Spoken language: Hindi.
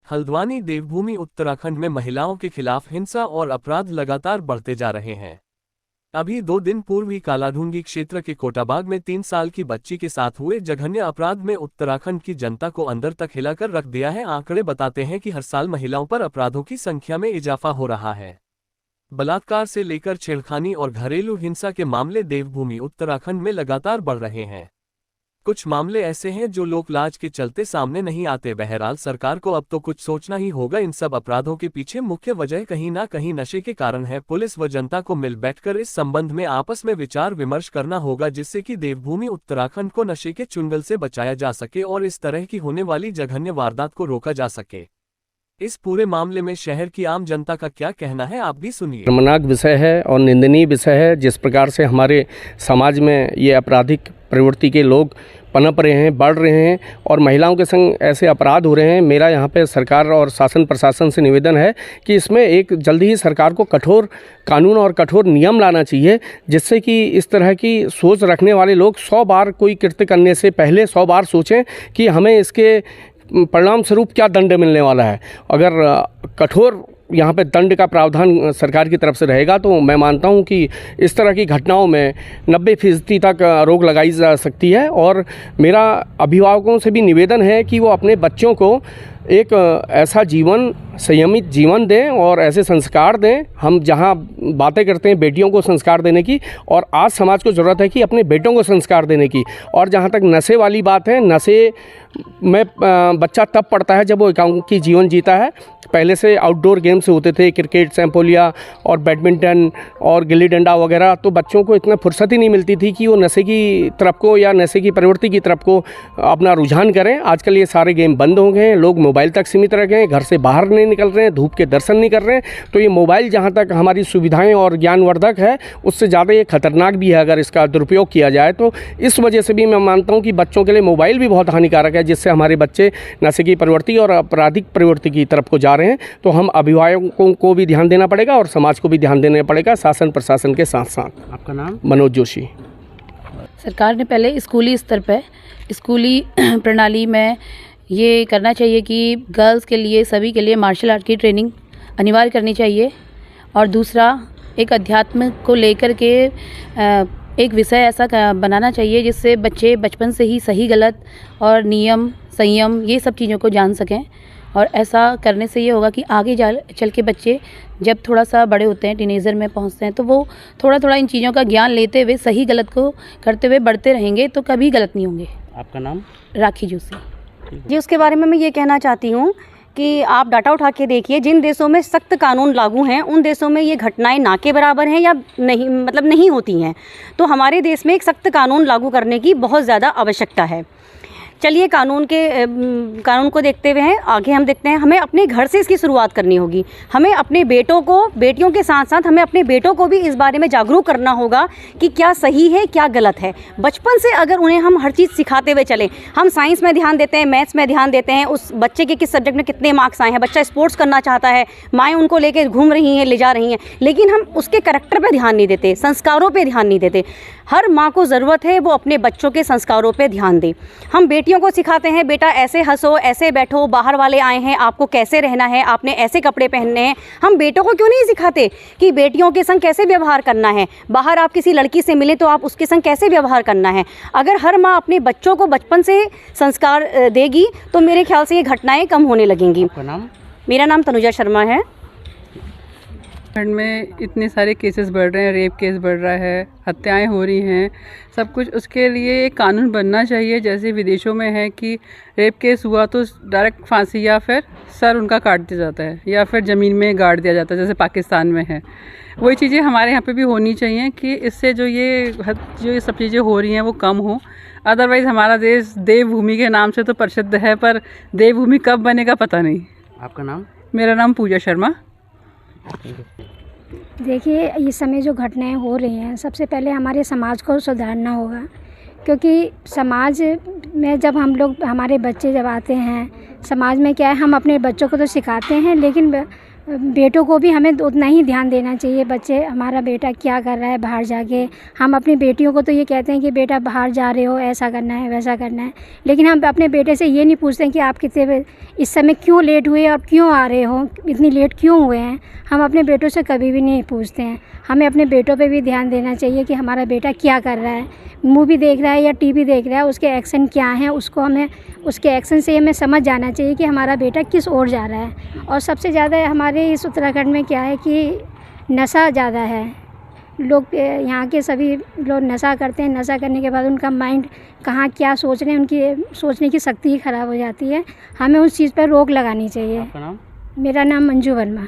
हल्द्वानी देवभूमि उत्तराखंड में महिलाओं के खिलाफ हिंसा और अपराध लगातार बढ़ते जा रहे हैं। अभी 2 दिन पूर्व ही कालाढूंगी क्षेत्र के कोटाबाग में 3 साल की बच्ची के साथ हुए जघन्य अपराध में उत्तराखंड की जनता को अंदर तक हिलाकर रख दिया है। आंकड़े बताते हैं कि हर साल महिलाओं पर अपराधों की संख्या में इजाफा हो रहा है। बलात्कार से लेकर छेड़खानी और घरेलू हिंसा के मामले देवभूमि उत्तराखंड में लगातार बढ़ रहे हैं। कुछ मामले ऐसे हैं जो लोक लाज के चलते सामने नहीं आते। बहरहाल सरकार को अब तो कुछ सोचना ही होगा। इन सब अपराधों के पीछे मुख्य वजह कहीं ना कहीं नशे के कारण है। पुलिस व जनता को मिल बैठकर इस संबंध में आपस में विचार विमर्श करना होगा, जिससे कि देवभूमि उत्तराखंड को नशे के चुंगल से बचाया जा सके और इस तरह की होने वाली जघन्य वारदात को रोका जा सके। इस पूरे मामले में शहर की आम जनता का क्या कहना है, आप भी सुनिए। शर्मनाक विषय है और निंदनीय विषय है। जिस प्रकार से हमारे समाज में ये आपराधिक प्रवृत्ति के लोग पनप रहे हैं, बढ़ रहे हैं और महिलाओं के संग ऐसे अपराध हो रहे हैं। मेरा यहाँ पे सरकार और शासन प्रशासन से निवेदन है कि इसमें एक जल्दी ही सरकार को कठोर कानून और कठोर नियम लाना चाहिए, जिससे कि इस तरह की सोच रखने वाले लोग 100 बार कोई कृत्य करने से पहले 100 बार सोचें कि हमें इसके परिणाम स्वरूप क्या दंड मिलने वाला है। अगर कठोर यहाँ पे दंड का प्रावधान सरकार की तरफ से रहेगा तो मैं मानता हूँ कि इस तरह की घटनाओं में 90% तक रोक लगाई जा सकती है। और मेरा अभिभावकों से भी निवेदन है कि वो अपने बच्चों को एक ऐसा जीवन, संयमित जीवन दें और ऐसे संस्कार दें। हम जहाँ बातें करते हैं बेटियों को संस्कार देने की, और आज समाज को ज़रूरत है कि अपने बेटों को संस्कार देने की। और जहाँ तक नशे वाली बात है, नशे में बच्चा तब पड़ता है जब वो एकांकी जीवन जीता है। पहले से आउटडोर गेम्स होते थे, क्रिकेट, सैम्पोलिया और बैडमिंटन और गिल्ली डंडा वगैरह, तो बच्चों को इतना फुर्सत ही नहीं मिलती थी कि वो नशे की तरफ को या नशे की प्रवृत्ति की तरफ को अपना रुझान करें। आजकल ये सारे गेम बंद हो गए हैं, लोग मोबाइल तक सीमित रह गए हैं, घर से बाहर नहीं निकल रहे हैं, धूप के दर्शन नहीं कर रहे हैं। तो ये मोबाइल जहाँ तक हमारी सुविधाएँ और ज्ञानवर्धक है, उससे ज़्यादा ये खतरनाक भी है अगर इसका दुरुपयोग किया जाए। तो इस वजह से भी मैं मानता हूँ कि बच्चों के लिए मोबाइल भी बहुत हानिकारक है, जिससे हमारे बच्चे नशे की प्रवृत्ति और आपराधिक प्रवृत्ति की तरफ को जा रहे हैं। तो हम अभिभावकों को भी ध्यान देना पड़ेगा और समाज को भी ध्यान देना पड़ेगा, शासन प्रशासन के साथ साथ। आपका नाम? मनोज जोशी। सरकार ने पहले स्कूली स्तर पर, स्कूली प्रणाली में ये करना चाहिए कि गर्ल्स के लिए, सभी के लिए मार्शल आर्ट की ट्रेनिंग अनिवार्य करनी चाहिए। और दूसरा, एक अध्यात्म को लेकर के एक विषय ऐसा बनाना चाहिए जिससे बच्चे बचपन से ही सही गलत और नियम, संयम, ये सब चीज़ों को जान सकें। और ऐसा करने से ये होगा कि आगे चल के बच्चे जब थोड़ा सा बड़े होते हैं, टीनेजर में पहुंचते हैं, तो वो थोड़ा थोड़ा इन चीज़ों का ज्ञान लेते हुए सही गलत को करते हुए बढ़ते रहेंगे, तो कभी गलत नहीं होंगे। आपका नाम? राखी जोशी जी। उसके बारे में मैं ये कहना चाहती हूँ कि आप डाटा उठा के देखिए, जिन देशों में सख्त कानून लागू हैं उन देशों में ये घटनाएं ना के बराबर हैं या नहीं, मतलब नहीं होती हैं। तो हमारे देश में एक सख्त कानून लागू करने की बहुत ज़्यादा आवश्यकता है। चलिए कानून को देखते हुए हैं, आगे हम देखते हैं। हमें अपने घर से इसकी शुरुआत करनी होगी। हमें अपने बेटों को, बेटियों के साथ साथ हमें अपने बेटों को भी इस बारे में जागरूक करना होगा कि क्या सही है, क्या गलत है। बचपन से अगर उन्हें हम हर चीज़ सिखाते हुए चलें, हम साइंस में ध्यान देते हैं, मैथ्स में ध्यान देते हैं, उस बच्चे के किस सब्जेक्ट में कितने मार्क्स आए हैं, बच्चा स्पोर्ट्स करना चाहता है, माएँ उनको लेकर घूम रही हैं, ले जा रही हैं, लेकिन हम उसके कैरेक्टर पर ध्यान नहीं देते, संस्कारों पर ध्यान नहीं देते। हर माँ को ज़रूरत है वो अपने बच्चों के संस्कारों पर ध्यान दे। हम बेटियों को सिखाते हैं, बेटा ऐसे हंसो, ऐसे बैठो, बाहर वाले आए हैं, आपको कैसे रहना है, आपने ऐसे कपड़े पहनने हैं। हम बेटों को क्यों नहीं सिखाते कि बेटियों के संग कैसे व्यवहार करना है, बाहर आप किसी लड़की से मिले तो आप उसके संग कैसे व्यवहार करना है। अगर हर माँ अपने बच्चों को बचपन से संस्कार देगी तो मेरे ख्याल से ये घटनाएं कम होने लगेंगी। आपका नाम? मेरा नाम तनुजा शर्मा है। उत्तराखंड में इतने सारे केसेस बढ़ रहे हैं, रेप केस बढ़ रहा है, हत्याएं हो रही हैं, सब कुछ। उसके लिए एक कानून बनना चाहिए, जैसे विदेशों में है कि रेप केस हुआ तो डायरेक्ट फांसी या फिर सर उनका काट दिया जाता है या फिर ज़मीन में गाड़ दिया जाता है, जैसे पाकिस्तान में है। वही चीज़ें हमारे यहाँ पे भी होनी चाहिए कि इससे जो ये सब चीज़ें हो रही हैं वो कम हो। अदरवाइज़ हमारा देश देवभूमि के नाम से तो प्रसिद्ध है, पर देवभूमि कब बनेगा पता नहीं। आपका नाम? मेरा नाम पूजा शर्मा। देखिए, इस समय जो घटनाएं हो रही हैं, सबसे पहले हमारे समाज को सुधारना होगा, क्योंकि समाज में जब हम लोग, हमारे बच्चे जब आते हैं समाज में, क्या है, हम अपने बच्चों को तो सिखाते हैं, लेकिन बेटों को भी हमें उतना ही ध्यान देना चाहिए। बच्चे, हमारा बेटा क्या कर रहा है बाहर जाके। हम अपनी बेटियों को तो ये कहते हैं कि बेटा बाहर जा रहे हो, ऐसा करना है, वैसा करना है, लेकिन हम अपने बेटे से ये नहीं पूछते हैं कि आप कितने इस समय क्यों लेट हुए और क्यों आ रहे हो, इतनी लेट क्यों हुए हैं। हम अपने बेटों से कभी भी नहीं पूछते हैं। हमें अपने बेटों पे भी ध्यान देना चाहिए कि हमारा बेटा क्या कर रहा है, मूवी देख रहा है या टीवी देख रहा है, उसके एक्शन क्या हैं, उसको हमें उसके एक्शन से हमें समझ जाना चाहिए कि हमारा बेटा किस ओर जा रहा है। और सबसे ज़्यादा हमारे इस उत्तराखंड में क्या है कि नशा ज़्यादा है। लोग, यहाँ के सभी लोग नशा करते हैं। नशा करने के बाद उनका माइंड कहाँ क्या सोच रहे हैं, उनकी सोचने की शक्ति ही ख़राब हो जाती है। हमें उस चीज़ पर रोक लगानी चाहिए। आपका नाम? मेरा नाम मंजू वर्मा।